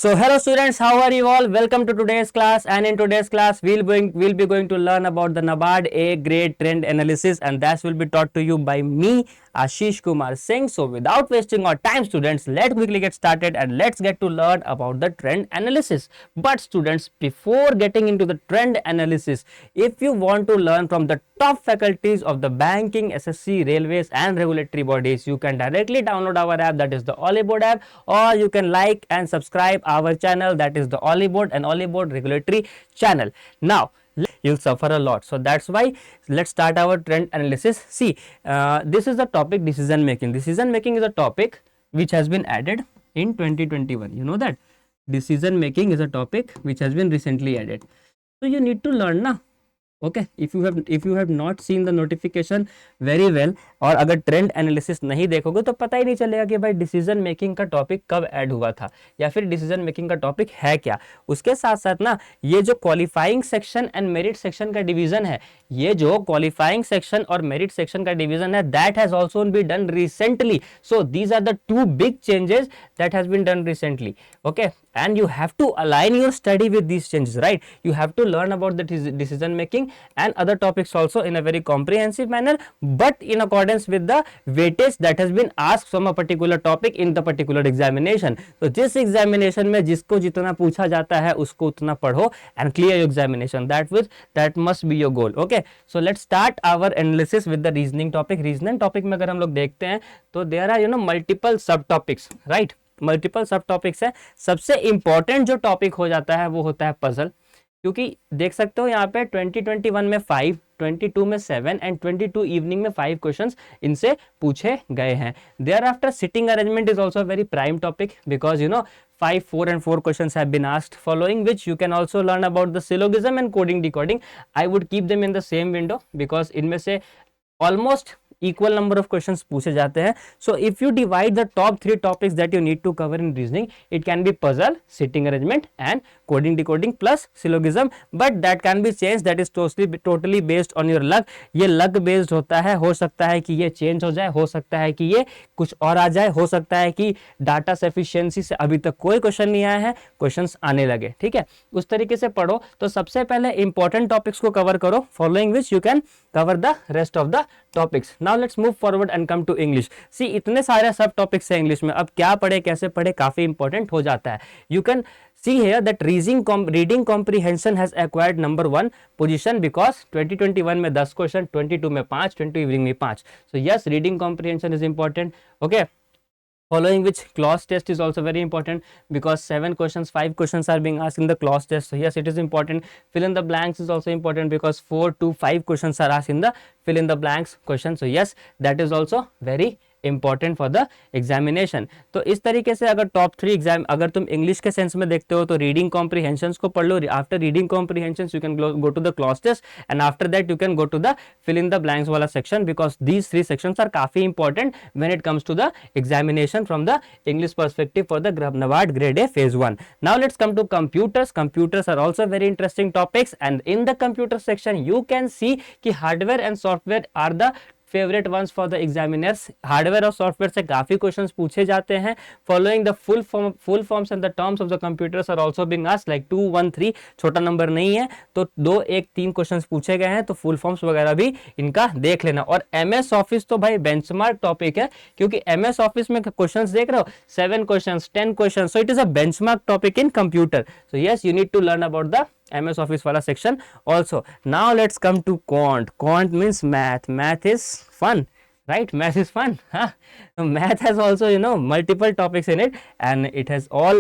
So hello students, how are you all? Welcome to today's class, and in today's class we'll be going to learn about the NABARD A grade trend analysis, and that will be taught to you by me Ashish Kumar Singh. So without wasting our time students, let's quickly get started and let's get to learn about the trend analysis. But students, before getting into the trend analysis, if you want to learn from the top faculties of the banking, SSC, railways and regulatory bodies, you can directly download our app, that is the Oliboard app, or you can like and subscribe our channel, that is the Oliboard and Oliboard regulatory channel. Now you'll suffer a lot, so that's why let's start our trend analysis. See, this is the topic decision making. Decision making is a topic which has been added in 2021. You know that decision making is a topic which has been recently added, so you need to learn na. Okay, if you have not seen the notification very well, और अगर trend analysis नहीं देखोगे तो पता ही नहीं चलेगा कि भाई डिसीजन मेकिंग का टॉपिक कब ऐड हुआ था या फिर डिसीजन मेकिंग का टॉपिक है क्या. उसके साथ साथ ना ये जो qualifying section and merit section का डिवीजन है, ये जो क्वालिफाइंग सेक्शन और मेरिट सेक्शन का डिवीजन है, that has also been done recently. So these are the two big changes that has been done recently. Okay, and you have to align your study with these changes, right? You have to learn about the decision making and other topics also in a very comprehensive manner, but in accordance with the weightage that has been asked from a particular topic in the particular examination. So जिस examination में जिसको जितना पूछा जाता है उसको उतना पढ़ो and clear your examination. That must be your goal. Okay, so let's start our analysis with the reasoning topic. Reasoning topic में अगर हम लोग देखते हैं तो there are multiple subtopics, right? Multiple सब टॉपिक्स है. सबसे इंपॉर्टेंट जो टॉपिक हो जाता है वो होता है पजल, क्योंकि देख सकते हो यहाँ पे 2021 में 5, 22 में 7 एंड 22 इवनिंग में 5 क्वेश्चंस इनसे पूछे गए हैं. Thereafter seating arrangement is also very prime topic because 5, 4 and 4 questions have been asked, following which you can also learn about the syllogism and coding decoding. I would keep them in the same window because इनमें से almost equal number of questions पूछे जाते हैं. So if you divide the top 3 topics that you need to cover in reasoning, it can be puzzle, sitting arrangement and coding decoding plus syllogism, but that can be changed. That is totally based on your luck. ये luck based होता है. हो सकता है कि ये change हो जाए, हो सकता है कि ये कुछ और आ जाए, हो सकता है कि डाटा सफिशिएंसी से अभी तक कोई क्वेश्चन नहीं आया है, क्वेश्चंस आने लगे. ठीक है, उस तरीके से पढ़ो. तो सबसे पहले इंपॉर्टेंट टॉपिक्स को कवर करो, following which you can cover the rest of the topics. Now let's move forward and come to English. See, इतने सारे सब टॉपिक्स हैं इंग्लिश में, अब क्या पढ़े कैसे पढ़े काफी इंपॉर्टेंट हो जाता है. You can see here that reading comprehension has acquired number 1 position because 2021 में 10 क्वेश्चन, 22 में 5, 22 इवनिंग में 5. so yes, reading comprehension is important. okay, following which clause test is also very important because 7 questions, 5 questions are being asked in the clause test. So yes, it is important. Fill in the blanks is also important because 4 to 5 questions are asked in the fill in the blanks question. So yes, that is also very important for the examination. तो इस तरीके से अगर top 3 exam अगर तुम English के sense में देखते हो तो रीडिंग कॉम्प्रीहेंशंस को पढ़ लो. After reading comprehensions you can go to the cloze test and after that you can go to the fill in the blanks वाला section because these 3 sections are काफी important when it comes to the examination from the English perspective for the NABARD grade A phase 1. now let's come to computers. Computers are also very interesting topics and in the computer section you can see कि hardware and software are the favourite ones for the examiners. Hardware और software से काफी questions पूछे जाते हैं. Following the full forms and the terms of the computers are also being asked like 2, 1, 3. छोटा number नहीं है तो 2, 1, 3 क्वेश्चंस पूछे गए हैं, तो फुल फॉर्म्स वगैरह भी इनका देख लेना. और एमएस ऑफिस तो भाई बेंचमार्क टॉपिक है क्योंकि एमएस ऑफिस में क्वेश्चंस देख रहे हो 7 questions, 10 questions. So it is a benchmark topic in computer. So yes, you need to learn about the MS Office wala section also. Now let's come to quant. Quant means math. Math is fun, right? Math is fun. Huh? So math has also multiple topics in it and it has all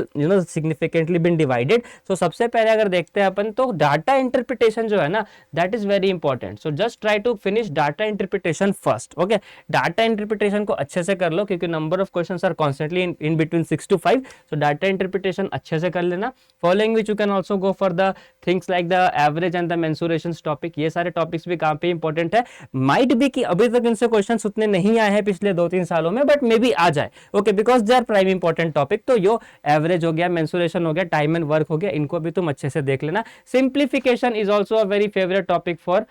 significantly been divided. So सबसे पहले अगर देखते हैं अपन तो data interpretation जो है ना, that is very important. So just try to finish data interpretation first. Okay, data interpretation को अच्छे से कर लो क्योंकि number of questions are constantly in between 6 to 5. So data interpretation अच्छे से कर लेना. Following which you can also go for the things like the average and the mensurations topic. ये सारे topics भी काफी important है. Might be कि अभी तक इनसे questions उतने नहीं आए हैं पिछले 2-3 सालों में, बट मे बी आ जाए. Okay, because they are prime important topic. तो यो एवरेज हो गया, मेंसुरेशन हो गया, टाइम एंड वर्क हो गया, इनको भी तुम अच्छे से देख लेना. Simplification is also a very favourite topic for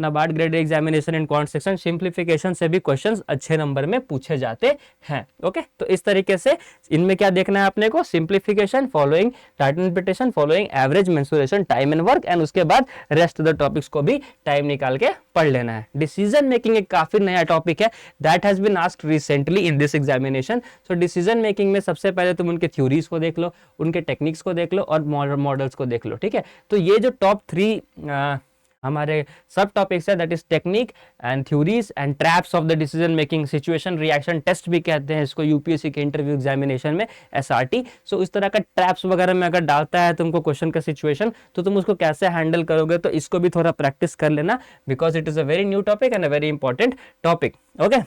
NABARD grade examination in quant section simplification से भी क्वेश्चंस अच्छे नंबर में पूछे जाते हैं। ओके, तो इस तरीके से इनमें क्या देखना है अपने को, simplification, following title interpretation, following average, mensuration, time and work, and उसके बाद रेस्ट ऑफ द टॉपिक्स को भी टाइम निकाल के पढ़ लेना है। डिसीजन मेकिंग एक काफी नया टॉपिक है, that has been asked recently in this examination. So decision making में सबसे पहले तुम उनके थ्योरीज को देख लो, उनके टेक्निक्स को देख लो और मॉडल्स को देख लो, ठीक है। तो ये जो टॉप 3 हमारे सब टॉपिक्स है, that is technique and theories and traps of the decision making, situation reaction test भी कहते हैं इसको यूपीएससी के इंटरव्यू एग्जामिनेशन में, एसआरटी। सो इस तरह का ट्रैप्स वगैरह में अगर डालता है तुमको क्वेश्चन का सिचुएशन, तो तुम उसको कैसे हैंडल करोगे, तो इसको भी थोड़ा प्रैक्टिस कर लेना, because it is a very new topic and a very important topic. Okay,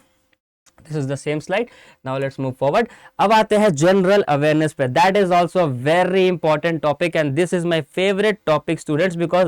this is the same slide. Now let's move forward. अब आते हैं जनरल अवेयरनेस पे, that is also a very important topic and this is my favourite topic students, because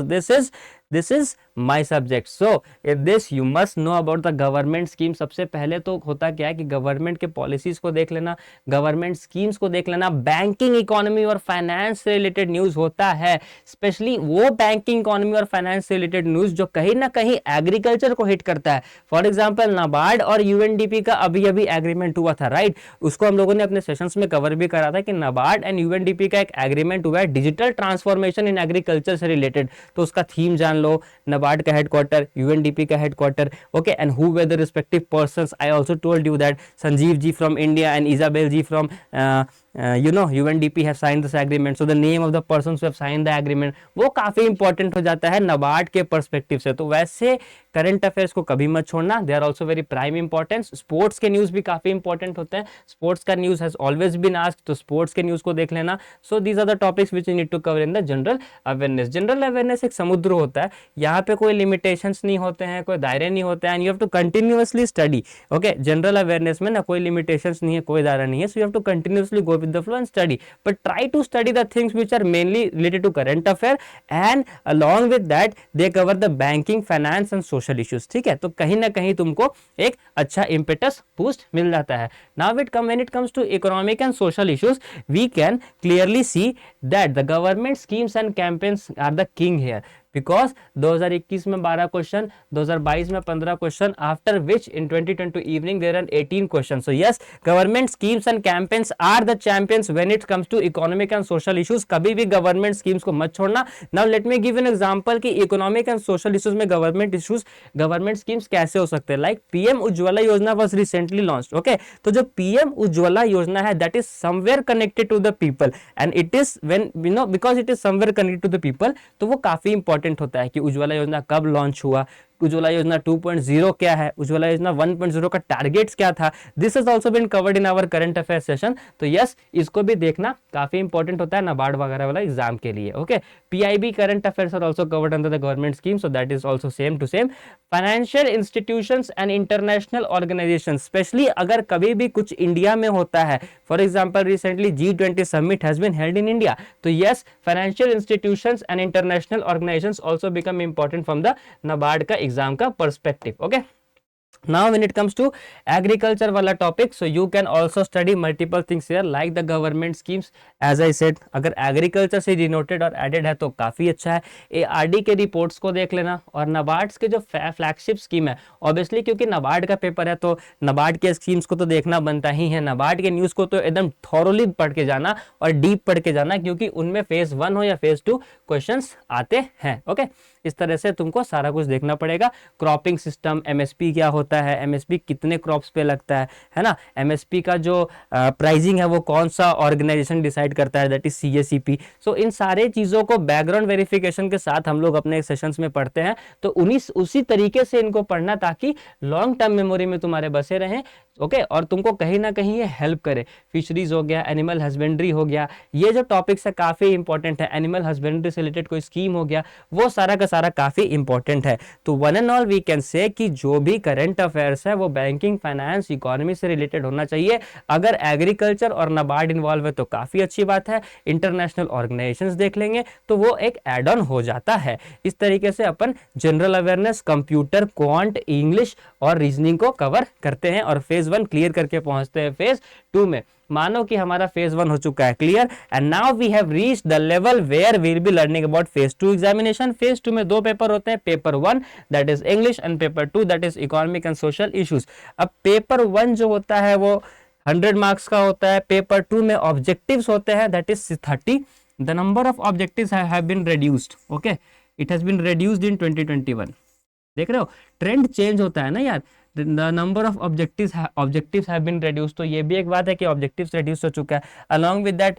this is my subject. So in this you must no about the government scheme. सबसे पहले तो होता क्या है कि government के policies को देख लेना, गवर्नमेंट स्कीम्स को देख लेना, बैंकिंग इकोनॉमी और फाइनेंस से रिलेटेड न्यूज होता है, स्पेशली वो बैंकिंग इकोनॉमी और फाइनेंस से रिलेटेड न्यूज जो कहीं ना कहीं एग्रीकल्चर को हिट करता है। फॉर एग्जाम्पल नाबार्ड और यूएनडीपी का अभी अभी एग्रीमेंट हुआ था, राइट? उसको हम लोगों ने अपने सेशंस में कवर भी करा था कि नाबार्ड एंड यूएनडीपी का एक एग्रीमेंट हुआ है डिजिटल ट्रांसफॉर्मेशन इन एग्रीकल्चर से रिलेटेड। तो उसका थीम जान लो, नाबार्ड का हेडक्वार्टर, यूएनडीपी का headquarter, okay, and who were the respective persons. I also told you that Sanjeev ji from India and Isabel ji from UNDP have signed this agreement, so the name of the persons who have signed the agreement, वो काफी important हो जाता है नाबार्ड के perspective से। तो वैसे current affairs को कभी मत छोड़ना, they are also very prime importance. Sports के न्यूज भी काफी इंपॉर्टेंट होते हैं, स्पोर्ट्स का news has always been asked, तो स्पोर्ट्स के न्यूज को देख लेना। So these are the topics which you need to cover in the general awareness. General awareness एक समुद्र होता है, यहाँ पे कोई लिमिटेशंस नहीं होते हैं, कोई दायरे नहीं होते हैं, and you have to continuously study. Okay, general awareness में ना कोई लिमिटेशंस नहीं है, कोई दायरा नहीं है, so you have to continuously go with the flow and study, but try to study the things which are mainly related to current affair, and along with that they cover the banking, finance and social issues। ठीक है, तो कहीं ना कहीं तुमको एक अच्छा impetus boost मिल जाता है। Now when it comes to economic and social issues, we can clearly see that the government schemes and campaigns are the king here, because 2021 में 12 क्वेश्चन, 2022 में 15 question, after which in 2022 evening there are 18 question. So yes, government schemes and campaigns are the champions when it comes to economic and social issues. कभी भी government schemes को मत छोड़ना। Now let me give an example कि economic and social issues में government schemes कैसे हो सकते हैं। लाइक पीएम उज्ज्वला योजना वाज रिसेंटली लॉन्च्ड, ओके, तो जो पीएम उज्ज्वला योजना है that is somewhere connected to the people, and it is when you know because it is somewhere connected to the people, तो वो काफी इंपॉर्टेंट होता है कि उज्ज्वला योजना कब लॉन्च हुआ, उज्ज्वला योजना 2.0 क्या है, उज्ज्वला योजना 1.0 का टारगेट्स क्या था। This is also been covered in our current affair session. तो यस, इसको भी देखना काफी इंपॉर्टेंट होता है नाबार्ड वगैरह वाला एग्जाम के लिए। Okay, PIB current affairs are also covered under the government scheme, so that is also same to same. Financial institutions and international organization, specially अगर कभी भी कुछ इंडिया में होता है, for example recently G20 summit has been held in India, तो yes, financial institutions and international organizations also become important from the NABARD का exam का perspective. Okay, now when it comes to agriculture wala topic, so you can also study multiple things here like the government schemes, as I said, अगर agriculture से denoted और added है तो काफी अच्छा है। ARD के रिपोर्ट्स को देख लेना, और नाबार्ड के जो फ्लैगशिप स्कीम है, ऑब्वियसली क्योंकि नाबार्ड का पेपर है तो नाबार्ड के स्कीम्स को तो देखना बनता ही है। नाबार्ड के न्यूज को तो एकदम थॉरोली पढ़ के जाना और डीप पढ़ के जाना, क्योंकि उनमें फेज 1 हो या फेज 2 क्वेश्चंस आते हैं। ओके, इस तरह से तुमको सारा कुछ देखना पड़ेगा। क्रॉपिंग सिस्टम, एमएसपी क्या होता है, एमएसपी कितने क्रॉप्स पे लगता है ना, एमएसपी का जो प्राइसिंग है वो कौन सा ऑर्गेनाइजेशन डिसाइड करता है, दैट इज सीएसीपी। सो इन सारे चीजों को बैकग्राउंड वेरिफिकेशन के साथ हम लोग अपने सेशंस में पढ़ते हैं, तो उसी तरीके से इनको पढ़ना ताकि लॉन्ग टर्म मेमोरी में तुम्हारे बसे रहें। ओके, और तुमको कहीं ना कहीं ये हेल्प करे। फिशरीज हो गया, एनिमल हस्बेंड्री हो गया, ये जो टॉपिक्स है काफी इंपॉर्टेंट है। एनिमल हस्बेंड्री से रिलेटेड कोई स्कीम हो गया, वो सारा का सारा काफी इंपॉर्टेंट है। तो one and all we can say कि जो भी करंट अफेयर्स है वो बैंकिंग, फाइनेंस, इकोनॉमी से रिलेटेड होना चाहिए। अगर एग्रीकल्चर और नाबार्ड इन्वॉल्व है तो काफी अच्छी बात है। इंटरनेशनल ऑर्गेनाइजेशंस देख लेंगे तो वो एक एड ऑन हो जाता है। इस तरीके से अपन general awareness, computer, quant, English और रीजनिंग को कवर करते हैं और फेज 1 क्लियर करके पहुंचते हैं फेज 2 में। मानो कि हमारा फेज 1 हो चुका है, clear. And now we have reached the level where we will be learning about phase 2 examination. Phase 2 में 2 पेपर होते हैं, paper 1 that is English and paper 2 that is economic and social issues. अब paper 1 जो होता है वो 100 marks का होता है, पेपर 2 में ऑब्जेक्टिव्स होते हैं that is 30। The number of objectives have been reduced, okay, it has been reduced in 2021। देख रहे हो ट्रेंड चेंज होता है ना यार, the number of objectives have been reduce. तो ये भी एक बात है कि ऑब्जेक्टिव्स रिड्यूस हो चुका है। Along with that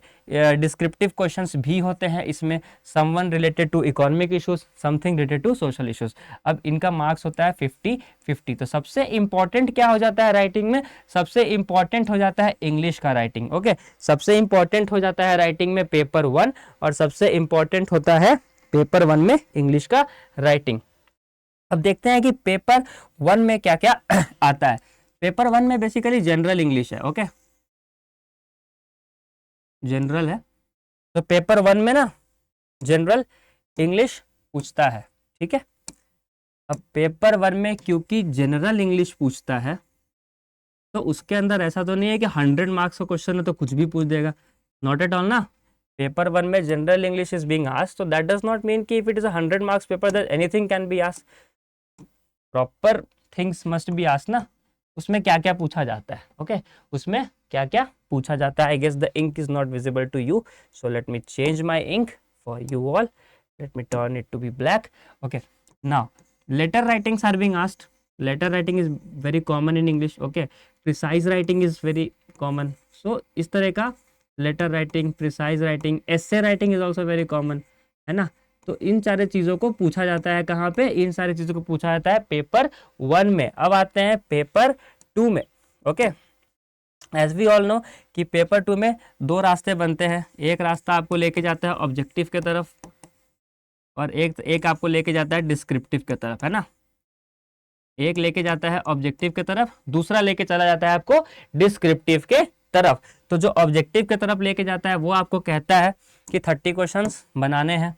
descriptive questions भी होते हैं इसमें, someone related to economic issues, something related to social issues. अब इनका मार्क्स होता है 50-50। तो सबसे इंपॉर्टेंट क्या हो जाता है राइटिंग में, सबसे इंपॉर्टेंट हो जाता है इंग्लिश का राइटिंग, ओके। सबसे इंपॉर्टेंट हो जाता है राइटिंग में पेपर 1 और सबसे इंपॉर्टेंट होता है पेपर 1 में इंग्लिश का राइटिंग। अब देखते हैं कि पेपर 1 में क्या क्या आता है। पेपर 1 में बेसिकली जनरल इंग्लिश है, ओके, जनरल है। तो पेपर 1 में ना जनरल इंग्लिश पूछता है, ठीक है। अब पेपर 1 में क्योंकि जनरल इंग्लिश पूछता है तो उसके अंदर ऐसा तो नहीं है कि 100 मार्क्स का क्वेश्चन है तो कुछ भी पूछ देगा, नॉट एट ऑल ना। पेपर 1 में general English is being asked, तो दैट डज नॉट मीन कि if it is a 100 marks paper that anything can be asked. Proper things must be asked ना, उसमें क्या क्या पूछा जाता है, ओके उसमें क्या क्या पूछा जाता है। I guess the ink is not visible to you, so let me change my ink for you all, let me turn it to be black, okay. Now letter writings are being asked, letter writing is very common in English, okay. Precise writing is very common, so इस तरह का letter writing, precise writing, essay writing is also very common, है ना। तो इन सारे चीज़ों को पूछा जाता है कहाँ पे, इन सारी चीज़ों को पूछा जाता है पेपर 1 में। अब आते हैं पेपर 2 में, okay. As we all know कि पेपर 2 में 2 रास्ते बनते हैं, एक रास्ता आपको लेके जाता है ऑब्जेक्टिव के तरफ और एक आपको लेके जाता है डिस्क्रिप्टिव के तरफ, है ना। एक लेके जाता है ऑब्जेक्टिव के तरफ, दूसरा लेके चला जाता है आपको डिस्क्रिप्टिव के तरफ। तो जो ऑब्जेक्टिव के तरफ लेके जाता है वो आपको कहता है कि 30 क्वेश्चंस बनाने हैं,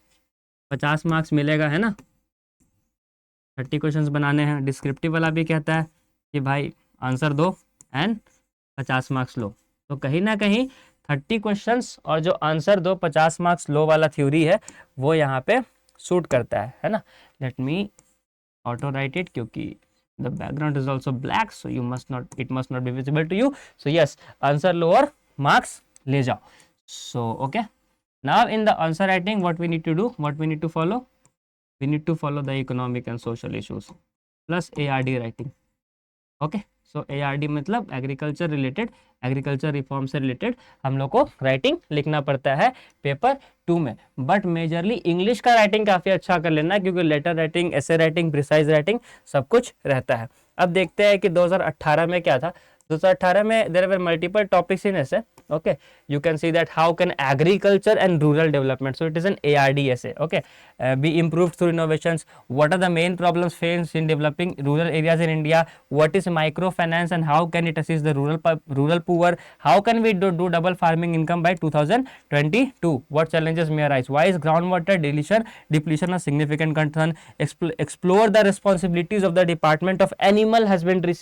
50 मार्क्स मिलेगा, है ना। 30 क्वेश्चंस बनाने हैं। डिस्क्रिप्टिव वाला भी कहता है कि भाई आंसर दो एंड 50 मार्क्स लो। तो कहीं ना कहीं 30 क्वेश्चंस और जो आंसर दो 50 मार्क्स लो वाला थ्योरी है वो यहाँ पे सूट करता है ना। Let me auto right it, क्योंकि the background is also black, so you must not, it must not be visible to you. So yes, answer lower marks ले जाओ। So okay, now in the answer writing what we need to do, what we need to follow, we need to follow the economic and social issues plus ARD writing, okay। So ARD मतलब agriculture related, agriculture reform से related हम लोग को writing लिखना पड़ता है paper 2 में। But majorly English का राइटिंग काफ़ी अच्छा कर लेना, क्योंकि letter writing, essay writing, precise writing सब कुछ रहता है। अब देखते हैं कि 2018 में क्या था। 2018 में there were multiple topics in essay, okay, you can see that how can agriculture and rural development, so it is an ARD essay, okay, be improved through innovations, what are the main problems faced in developing rural areas in India, what is microfinance and how can it assist the rural poor, how can we do double farming income by 2022, what challenges may arise, why is groundwater depletion a significant concern, explore the responsibilities of the department of animal husbandry।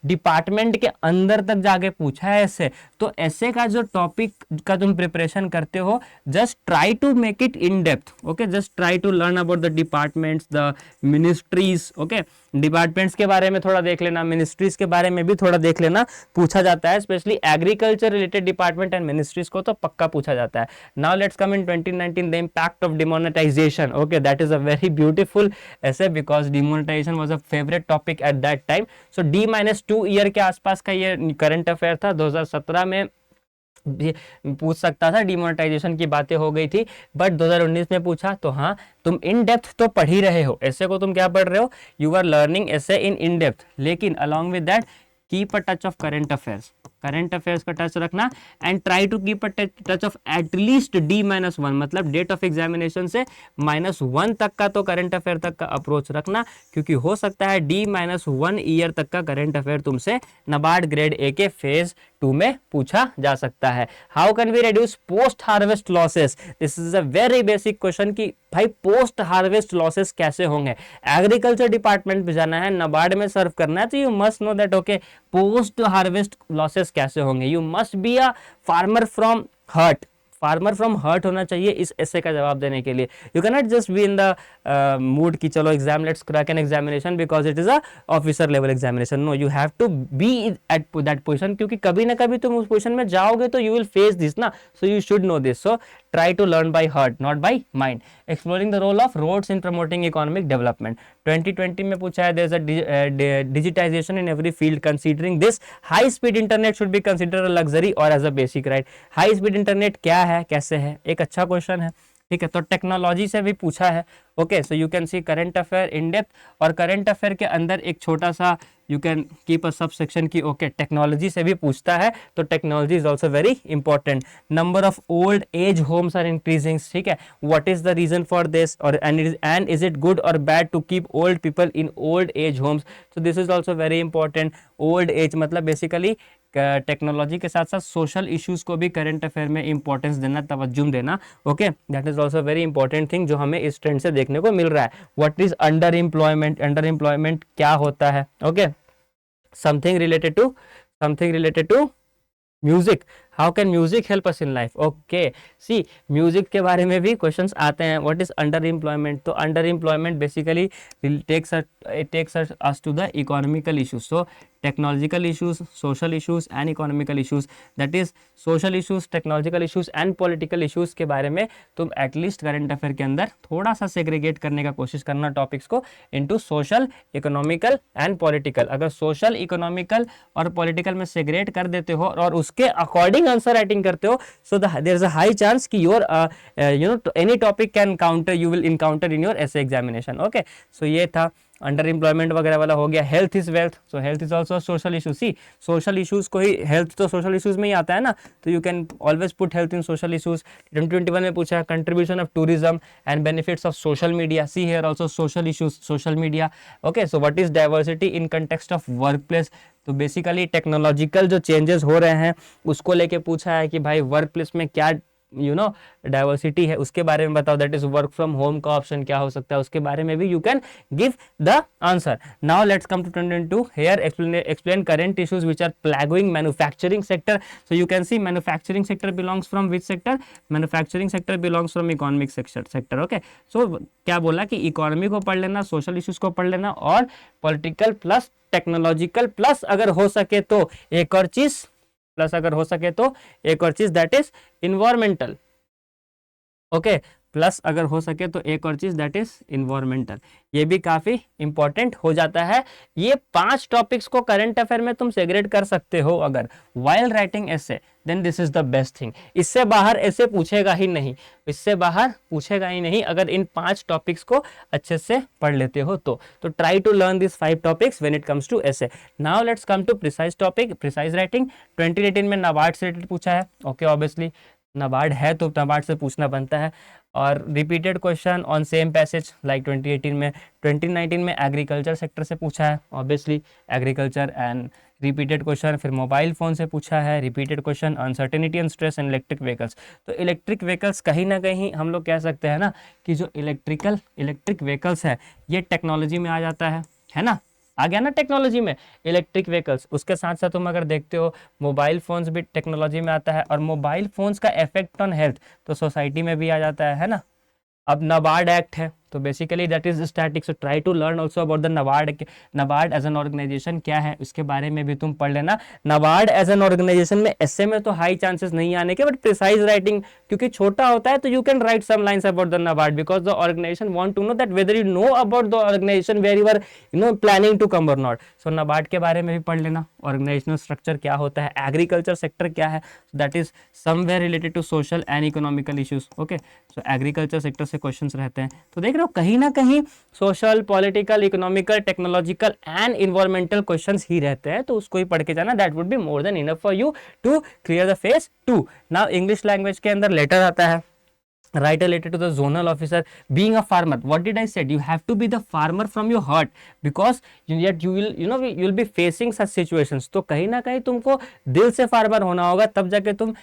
Department के अंदर तक जाके पूछा है ऐसे। तो ऐसे का जो टॉपिक का तुम प्रिपरेशन करते हो, just try to make it in depth, okay, just try to learn about the departments, the ministries, okay. Departments के बारे में थोड़ा देख लेना, मिनिस्ट्रीज के बारे में भी थोड़ा देख लेना, पूछा जाता है। Specially agriculture related department and ministries को तो पक्का पूछा जाता है। Now let's come in 2019 the impact of demonetization, okay, that is a very beautiful essay, because demonetization was a favourite topic at that time. So D-2 year के आसपास का ये करंट अफेयर था। 2017 में भी पूछ सकता था, डिमोनेटाइजेशन की बातें हो गई थी, बट 2019 में पूछा। तो हाँ, तुम इन डेप्थ तो पढ़ ही रहे हो, ऐसे को तुम क्या पढ़ रहे हो, यू आर लर्निंग ऐसे इन डेप्थ, लेकिन along with that keep a touch of current affairs, current affairs का टच रखना and try to keep a touch of at least D-1, मतलब डेट ऑफ एग्जामिनेशन से -1 तक का तो करंट अफेयर तक का अप्रोच रखना, क्योंकि हो सकता है D-1 ईयर तक का करंट अफेयर तुमसे नाबार्ड ग्रेड ए के फेज 2 में पूछा जा सकता है। How can we reduce post harvest losses, this is a very basic question कि भाई पोस्ट हार्वेस्ट लॉसेस कैसे होंगे। एग्रीकल्चर डिपार्टमेंट में जाना है, नाबार्ड में सर्व करना है, तो you must know that okay post harvest losses कैसे होंगे, you must be a farmer from heart, farmer from heart होना चाहिए इस ऐसे का जवाब देने के लिए। You can not just be in the mood कि चलो exam, let's crack an examination because it is a officer level examination. No, you have to be at that position, क्योंकि कभी ना कभी तुम उस पोजिशन में जाओगे तो यू विल फेस दिस ना, so you should no this. So try to learn by heart not by mind. Exploring the role of roads in promoting economic development, 2020 में पूछा है, there is a digitization in every field, considering this high speed internet should be considered a luxury or as a basic right. high speed internet क्या है, कैसे है, एक अच्छा question है, ठीक है। तो टेक्नोलॉजी से भी पूछा है, okay. So you can C current affair in depth, और करंट अफेयर के अंदर एक छोटा सा you can keep a sub section की, ओके, टेक्नोलॉजी से भी पूछता है, तो technology is also very important. Number of old age homes are increasing, ठीक है, what is the reason for this, और एंड इज इट गुड और bad to keep old people in old age homes, so this is also very important. Old age मतलब basically technology के साथ साथ social issues को भी current affair में importance देना, तवज्जुम देना, okay, that is also very important thing जो हमें इस ट्रेंड से देखने को मिल रहा है। What is under employment, under employment क्या होता है, okay, something related to music, how can music help us in life, okay. See music के बारे में भी क्वेश्चंस आते हैं, व्हाट इज अंडर एम्प्लॉयमेंट, तो under employment basically takes us to the economical issues, so technological issues, social issues and economical issues, that is social issues, technological issues and political issues के बारे में तुम at least current affair के अंदर थोड़ा सा segregate करने का कोशिश करना टॉपिक्स को into social, economical and political. अगर सोशल, इकोनॉमिकल और पॉलिटिकल में सेग्रेट कर देते हो और उसके अकॉर्डिंग आंसर राइटिंग करते हो, so there is a high chance कि your any topic can counter, you will encounter in your essay examination, okay. So ये था अंडर एम्प्लॉयमेंट वगैरह वाला हो गया। Health is wealth, so health is also social issue, see social issues को ही, health तो सोशल इशूज में ही आता है ना, तो you can always put health in social issues. 2021 में पूछा contribution of tourism and benefits of social media, see here also social issues, social media, okay. So what is diversity in context of work place, तो basically technological जो changes हो रहे हैं उसको लेके पूछा है कि भाई वर्क प्लेस में क्या डाइवर्सिटी है, उसके बारे में बताओ, that is work from home का ऑप्शन क्या हो सकता है, उसके बारे में भी you can give the answer. Now let's come to 2022, here explain current issues which are plaguing manufacturing sector, so you can see manufacturing sector belongs from which sector, manufacturing sector belongs from economic sector, okay. So क्या बोला कि economy को पढ़ लेना, social issues को पढ़ लेना, और पॉलिटिकल प्लस टेक्नोलॉजिकल प्लस अगर हो सके तो एक और चीज, that is environmental, okay, plus अगर हो सके तो एक और चीज दैट इज इन्वायरमेंटल, ये भी काफी इंपॉर्टेंट हो जाता है। ये 5 टॉपिक्स को करंट अफेयर में तुम सेग्रेट कर सकते हो अगर while writing essay, then this is the best thing. इससे बाहर ऐसे पूछेगा ही नहीं, अगर इन 5 टॉपिक्स को अच्छे से पढ़ लेते हो तो try to learn this 5 topics when it comes to essay. Now let's come to precise topic, precise writing. 2018 में नाबार्ड से रिलेटेड पूछा है, ओके, ऑब्वियसली नाबार्ड है तो नाबार्ड से पूछना बनता है, और repeated question on same passage like 2018 में। 2019 में एग्रीकल्चर सेक्टर से पूछा है, obviously agriculture and repeated question. फिर मोबाइल फ़ोन से पूछा है, repeated question, uncertainty and stress and electric vehicles. तो इलेक्ट्रिक व्हीकल्स कहीं ना कहीं हम लोग कह सकते हैं ना कि जो इलेक्ट्रिक व्हीकल्स है ये टेक्नोलॉजी में आ जाता है ना, आ गया ना टेक्नोलॉजी में इलेक्ट्रिक व्हीकल्स। उसके साथ साथ तुम अगर देखते हो मोबाइल फोन्स भी टेक्नोलॉजी में आता है, और मोबाइल फोन्स का इफेक्ट ऑन हेल्थ तो सोसाइटी में भी आ जाता है ना। अब नाबार्ड एक्ट है तो basically that is static, so try to learn also about the NABARD as an organization क्या है उसके बारे में भी तुम पढ़ लेना। नाबार्ड एज एन ऑर्गेनाइजेशन में ऐसे में तो हाई चांसेस नहीं आने के, बट प्रिसाइज राइटिंग क्योंकि छोटा होता है तो you can write some lines about the NABARD because the organization want to know that whether you know about the organization where you are planning to come और not. सो नाबार्ड के बारे में भी पढ़ लेना, ऑर्गेनाइजेशनल स्ट्रक्चर क्या होता है, एग्रीकल्चर सेक्टर क्या है, that is somewhere related to social and economical issues, okay. So agriculture sector से क्वेश्चंस रहते हैं, तो देख रहे हो कहीं ना कहीं social, political, economical, technological and environmental questions ही रहते हैं, तो उसको ही पढ़ के जाना, that would be more than enough for you to clear the phase 2। Now English language के अंदर लेटर आता है, write a letter to the zonal officer. Being a farmer, what did I said, you have to be the farmer from your heart, because yet you will, you will be facing such situations. तो कहीं ना कहीं तुमको दिल से farmer होना होगा, तब जाके तुम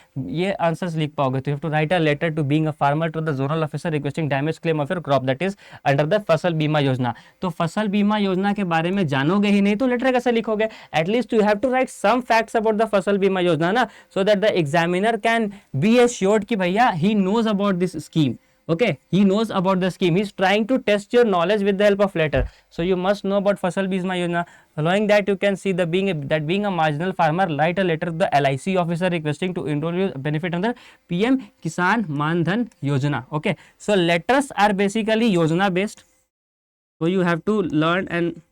ये आंसर्स लिख पाओगे. तो you have to write a letter to being a farmer to the zonal officer requesting damage claim of your crop that is under the Fasal Bima योजना. तो फसल बीमा योजना के बारे में जानोगे ही नहीं तो लेटर कैसे लिखोगे. At least you have to write some facts about the Fasal Bima Yojana ना, so that the examiner can be assured कि भैया he knows about this scheme. Okay, he knows about the scheme. He's trying to test your knowledge with the help of letter. So you must know about Fasal Bima Yojana. Following that, you can see being a marginal farmer, write a letter to the LIC officer requesting to enroll you benefit under PM Kisan Man Dhan Yojana. Okay, so letters are basically Yojana based. So you have to learn and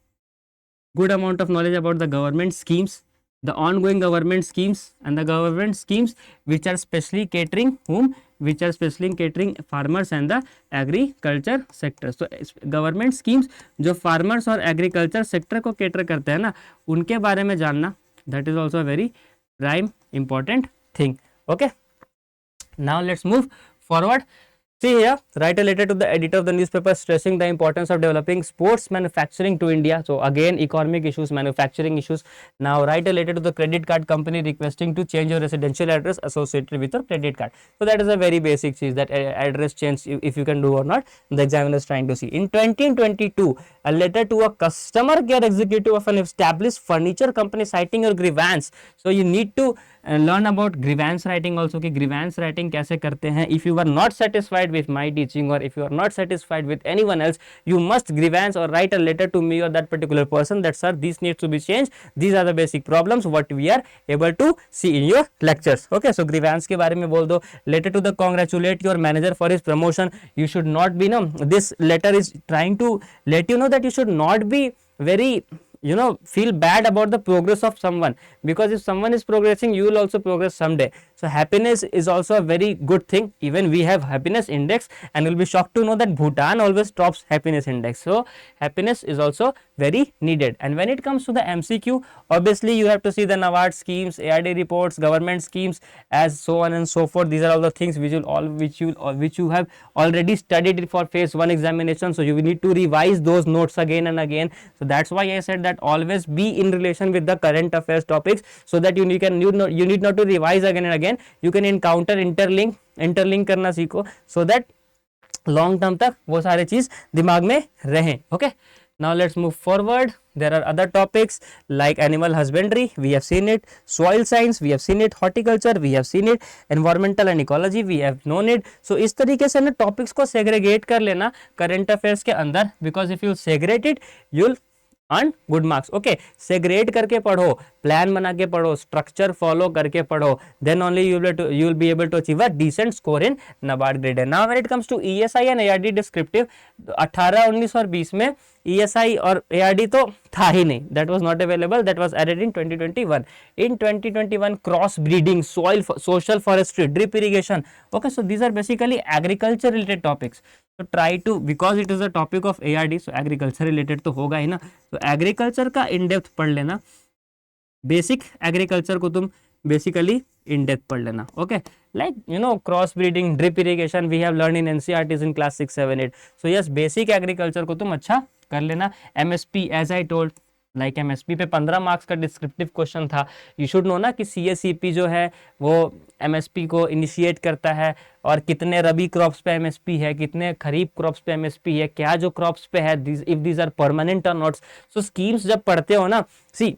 good amount of knowledge about the government schemes, the ongoing government schemes, and the government schemes which are specially catering whom, which are specially catering farmers and the agriculture sector. So government schemes जो farmers और agriculture sector को cater करते हैं ना, उनके बारे में जानना, that is also a very prime important thing. Okay, now let's move forward. See here, write a letter to the editor of the newspaper stressing the importance of developing sports manufacturing to India. So again, economic issues, manufacturing issues. Now write a letter to the credit card company requesting to change your residential address associated with your credit card. So that is a very basic thing, that address change, if you can do or not, the examiner is trying to see. In 2022, a letter to a customer care executive of an established furniture company citing your grievance. So you need to learn about grievance writing also, कि grievance writing कैसे करते हैं. If you are not satisfied with my teaching, or if you are not satisfied with anyone else, you must grievance or write a letter to me or that particular person that sir, this needs to be changed, these are the basic problems what we are able to see in your lectures. Okay, so grievance के बारे में बोल दो. Letter to the congratulate your manager for his promotion. You should not be, no, this letter is trying to let you know that you should not be very, feel bad about the progress of someone, because if someone is progressing, you will also progress someday. So happiness is also a very good thing. Even we have happiness index, and you'll be shocked to know that Bhutan always tops happiness index. So happiness is also very needed. And when it comes to the MCQ, obviously you have to see the NABARD schemes, ARD reports, government schemes, as so on and so forth. These are all the things which you have already studied for phase 1 examination. So you will need to revise those notes again and again. So that's why I said that always be in relation with the current affairs topics, so that you need not to revise again and again. You can encounter interlink करना सीखो, so that long term तक वो सारे चीज दिमाग में रहें. Okay, now let's move forward. There are other topics like animal husbandry, we have seen it. Soil science, we have seen it. Horticulture, we have seen it. Environmental and ecology, we have known it. So इस तरीके से ना topics को segregate कर लेना current affairs के अंदर, because if you segregate it, you'll earn good marks. Okay, सेग्रेट करके पढ़ो, प्लान बना के पढ़ो, स्ट्रक्चर फॉलो करके पढ़ो, then only you will be able to achieve a decent score in NABARD grade. Now when it comes to ESI and ARD descriptive, 18, 19 और 20 में ESI और ARD तो था ही नहीं, that was not available, that was added in 2021. In 2021, cross breeding, social forestry, drip irrigation. Okay, so these are basically agriculture related topics. So try to, because it is a topic of ARD, so agriculture related तो होगा ही ना, तो agriculture का इन depth पढ़ लेना. Basic agriculture को तुम basically इन depth पढ़ लेना. Okay, like cross breeding, drip irrigation we have learn in NCERTs in class 6, 7, 8. So yes, basic agriculture को तुम अच्छा कर लेना. MSP, as I told, like MSP पे 15 मार्क्स का डिस्क्रिप्टिव क्वेश्चन था. यू शुड नो ना कि सीएसईपी जो है वो एमएसपी को इनिशिएट करता है, और कितने रबी क्रॉप्स पे एमएसपी है, कितने खरीफ क्रॉप्स पे एमएसपी है, क्या जो क्रॉप्स पे है, इफ दीज आर परमानेंट और नॉट. सो स्कीम्स जब पढ़ते हो ना, सी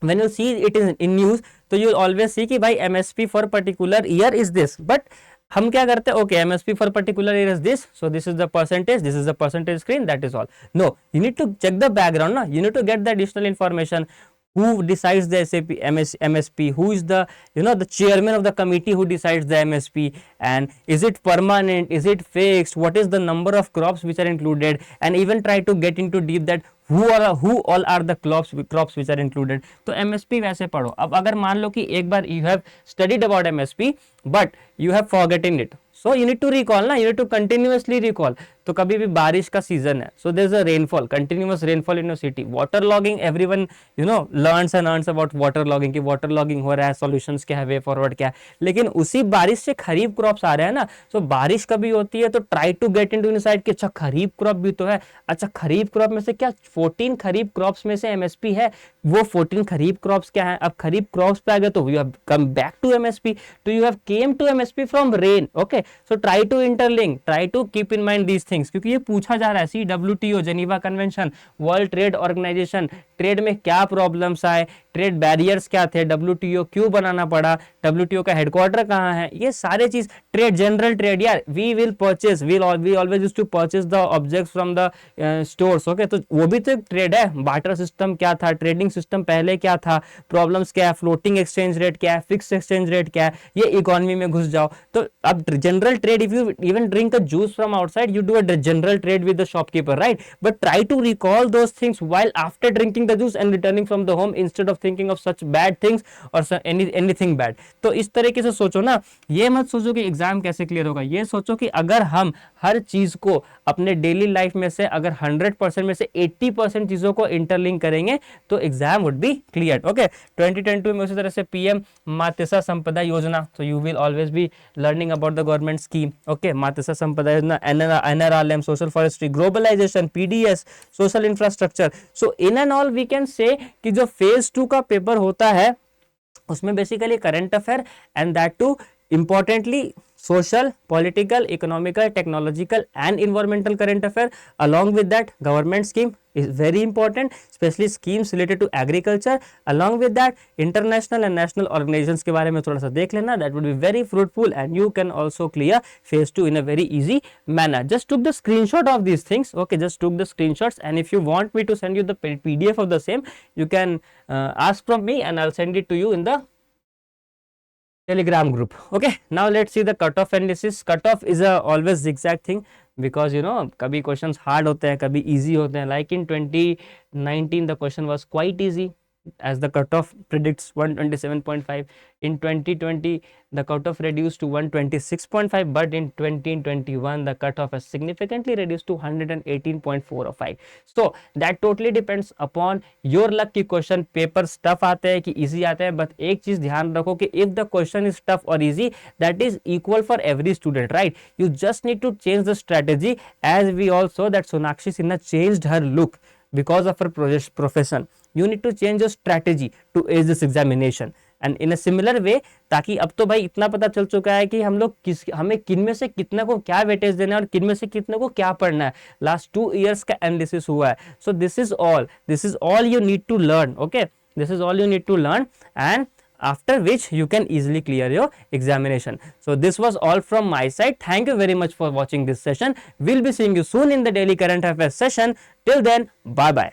when you see it is in news, तो you always see कि भाई MSP for particular year is this, but हम क्या करते हैं, okay, MSP for particular year is this, so this is the percentage screen, that is all. No, you need to check the background, na? You need to get the additional information. Who decides the MSP? Who is the the chairman of the committee who decides the MSP? And is it permanent? Is it fixed? What is the number of crops which are included? And even try to get into deep that who all are the crops which are included. तो MSP वैसे पढ़ो. अब अगर मान लो कि एक बार you have studied about MSP but you have forgotten it, so you need to recall ना, you need to continuously recall. तो कभी भी बारिश का सीजन है, so there is a rainfall, continuous rainfall in your city, water logging, everyone you know learns and earns about water logging, कि water logging हो रहा है, सॉल्यूशंस क्या है, वे फॉरवर्ड क्या है। लेकिन उसी बारिश से खरीफ क्रॉप्स आ रहे हैं ना, सो बारिश कभी होती है तो try to get into insight कि अच्छा खरीफ क्रॉप भी तो है, अच्छा खरीफ क्रॉप में से क्या 14 खरीफ क्रॉप्स में से एमएसपी है, वो 14 खरीफ क्रॉप्स क्या है। अब खरीफ क्रॉप्स पे आ गए तो you have come back to MSP, तो you have came to MSP from rain. Okay, so try to interlink, try to keep in mind these things, क्योंकि ये पूछा जा रहा है। See WTO, Geneva convention, world trade organization, trade में क्या problems आए, ट्रेड बैरियर्स क्या थे, डब्ल्यूटीओ क्यों बनाना पड़ा, डब्ल्यूटीओ का हेडक्वार्टर कहाँ है, ये सारे चीज, ट्रेड, जनरल ट्रेड, यार we will purchase, we always used to purchase the objects from the stores. Okay, तो वो भी तो एक ट्रेड है। बार्टर सिस्टम क्या था, ट्रेडिंग सिस्टम पहले क्या था, प्रॉब्लम्स क्या है, फ्लोटिंग एक्सचेंज रेट क्या है, फिक्स एक्सचेंज रेट क्या है, ये इकोनॉमी में घुस जाओ। तो अब general trade, if you even drink a juice from outside, you do a general trade with the shopkeeper, right? But try to recall those things while after drinking the juice and returning from the home instead of thinking of such bad things or anything bad। तो इस तरीके से सोचो ना, ये मत सोचो कि एग्जाम कैसे क्लियर होगा, ये सोचो कि अगर हम हर चीज को अपने डेली लाइफ में से अगर 100% में से 80% चीजों को इंटरलिंक करेंगे तो exam would be clear. Okay, 2022 में उसी तरह से पीएम मातृ संपदा योजना, तो you will always be learning about the government scheme. Okay, Matri Sampada Yojana, NRLM, social forestry, globalisation, PDS, social infrastructure. So in end all we can say कि जो फेज 2 का paper होता है उसमें basically current affair and that too importantly social, political, economical, technological and environmental current affair. Along with that, government scheme is very important, especially schemes related to agriculture. Along with that, international and national organizations के बारे में थोड़ा सा देख लेना, that would be very fruitful and you can also clear phase 2 in a very easy manner. Just took the screenshot of these things. Okay, just took the screenshots, and if you want me to send you the PDF of the same, you can ask from me and I'll send it to you in the Telegram group. Okay, now let's see the cutoff analysis. Cutoff is a always zigzag thing because you know कभी questions hard होते हैं, कभी easy होते हैं. Like in 2019 the question was quite easy as the cutoff predicts 127.5. In 2020 the cutoff reduced to 126.5, but in 2021 the cutoff has significantly reduced to 118.405. So that totally depends upon your luck कि question paper tough आते हैं कि easy आते हैं. But एक चीज ध्यान रखो कि if the question is tough or easy, that is equal for every student, right? You just need to change the strategy, as we all saw that Sonakshi Sinha changed her look because of her profession. You need to change your strategy to ace this examination. And in a similar way, ताकि अब तो भाई इतना पता चल चुका है कि हम लोग हमें किन में से कितना को क्या वेटेज देना है और किन में से कितने को क्या पढ़ना है. लास्ट 2 years का एनालिसिस हुआ है. So this is all you need to learn. Okay, this is all you need to learn, and after which you can easily clear your examination. So this was all from my side. Thank you very much for watching this session. We'll be seeing you soon in the daily current affairs session. Till then, bye bye.